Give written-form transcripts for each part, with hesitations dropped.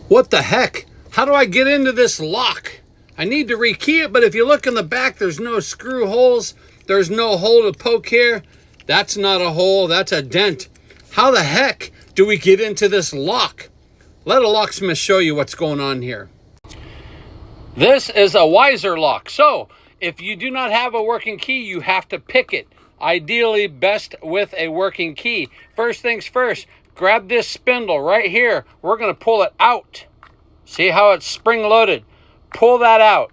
What the heck? How do I get into this lock? I need to rekey it, but if you look in the back, there's no screw holes. There's no hole to poke here. That's not a hole, that's a dent. How the heck do we get into this lock? Let a locksmith show you what's going on here. This is a Weiser lock. So if you do not have a working key, you have to pick it. Ideally best with a working key. First things first, grab this spindle right here. We're gonna pull it out. See how it's spring loaded? Pull that out.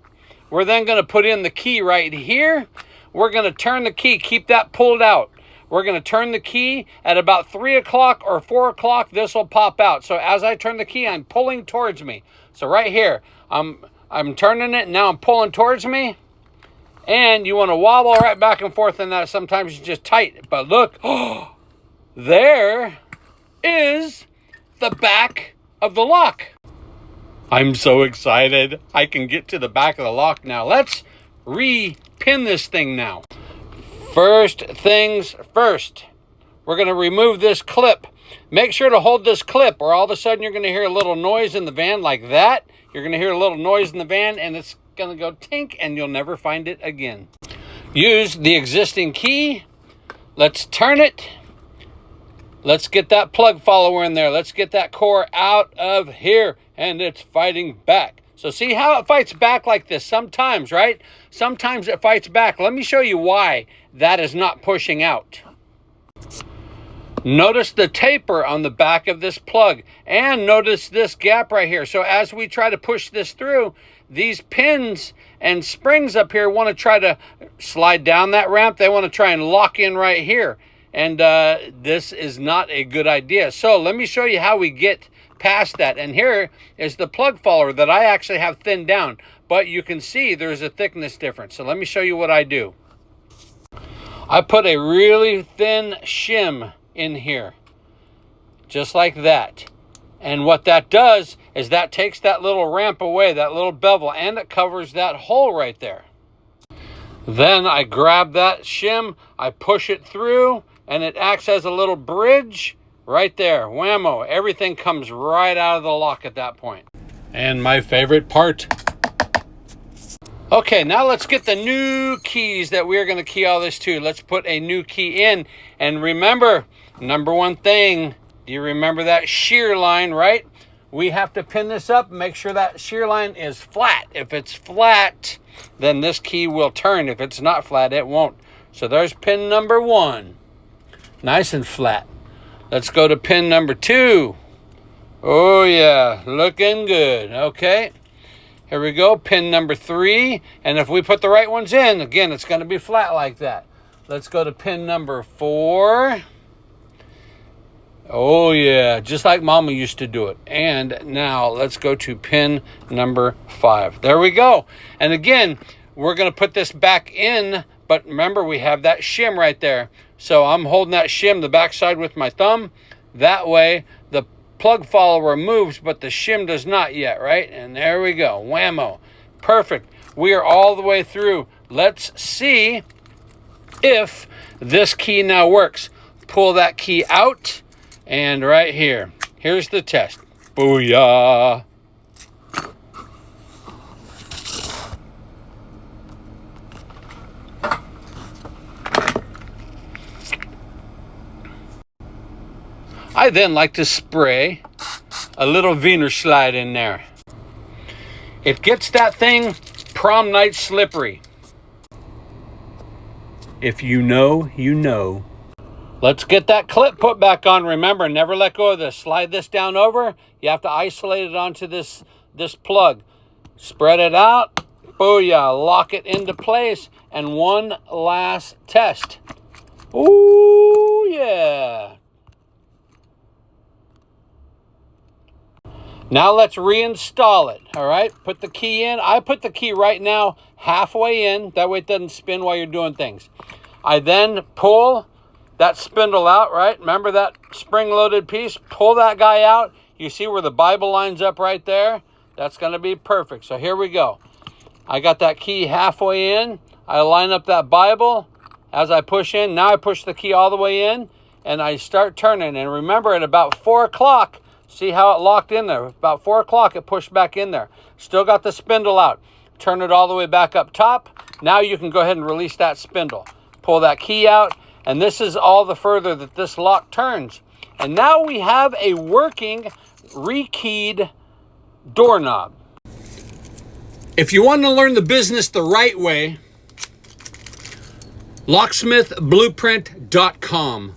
We're then gonna put in the key right here. We're gonna turn the key, keep that pulled out. We're gonna turn the key at about 3 o'clock or 4 o'clock, this will pop out. So as I turn the key, I'm pulling towards me. So right here, I'm turning it, now I'm pulling towards me. And you wanna wobble right back and forth in that. Sometimes you just tight, but look, oh, there is the back of the lock. I'm so excited. I can get to the back of the lock now. Let's re-pin this thing now. First things first, we're gonna remove this clip. Make sure to hold this clip or all of a sudden you're gonna hear a little noise in the van like that. You're gonna hear a little noise in the van and it's gonna go tink and you'll never find it again. Use the existing key. Let's turn it. Let's get that plug follower in there. Let's get that core out of here and it's fighting back. So see how it fights back like this sometimes, right? Sometimes it fights back. Let me show you why that is not pushing out. Notice the taper on the back of this plug and notice this gap right here. So as we try to push this through, these pins and springs up here want to try to slide down that ramp. They want to try and lock in right here. And this is not a good idea. So let me show you how we get past that. And here is the plug follower that I actually have thinned down. But you can see there's a thickness difference. So let me show you what I do. I put a really thin shim in here. Just like that. And what that does is that takes that little ramp away, that little bevel, and it covers that hole right there. Then I grab that shim, I push it through, and it acts as a little bridge right there. Whammo, everything comes right out of the lock at that point. And my favorite part. Okay, now let's get the new keys that we're gonna key all this to. Let's put a new key in. And remember, number one thing, do you remember that shear line, right? We have to pin this up and make sure that shear line is flat. If it's flat, then this key will turn. If it's not flat, it won't. So there's pin number one. Nice and flat. Let's go to pin number 2. Oh yeah, looking good. Okay, here we go, pin number 3. And if we put the right ones in, again, it's gonna be flat like that. Let's go to pin number 4. Oh yeah, just like Mama used to do it. And now let's go to pin number 5. There we go. And again, we're gonna put this back in, but remember we have that shim right there. So I'm holding that shim, the backside with my thumb. That way the plug follower moves, but the shim does not yet, right? And there we go, whammo. Perfect, we are all the way through. Let's see if this key now works. Pull that key out, and right here, here's the test. Booyah. I then like to spray a little Wiener slide in there. It gets that thing prom night slippery. If you know, you know. Let's get that clip put back on. Remember, never let go of this. Slide this down over. You have to isolate it onto this plug. Spread it out. Booyah. Lock it into place. And one last test. Ooh, yeah. Now let's reinstall it, all right? Put the key in. I put the key right now halfway in. That way it doesn't spin while you're doing things. I then pull that spindle out, right? Remember that spring-loaded piece? Pull that guy out. You see where the Bible lines up right there? That's going to be perfect. So here we go. I got that key halfway in. I line up that Bible. As I push in, now I push the key all the way in, and I start turning. And remember, at about 4 o'clock, See how it locked in there? About 4 o'clock, it pushed back in there. Still got the spindle out. Turn it all the way back up top. Now you can go ahead and release that spindle. Pull that key out, and this is all the further that this lock turns. And now we have a working rekeyed doorknob. If you want to learn the business the right way, locksmithblueprint.com.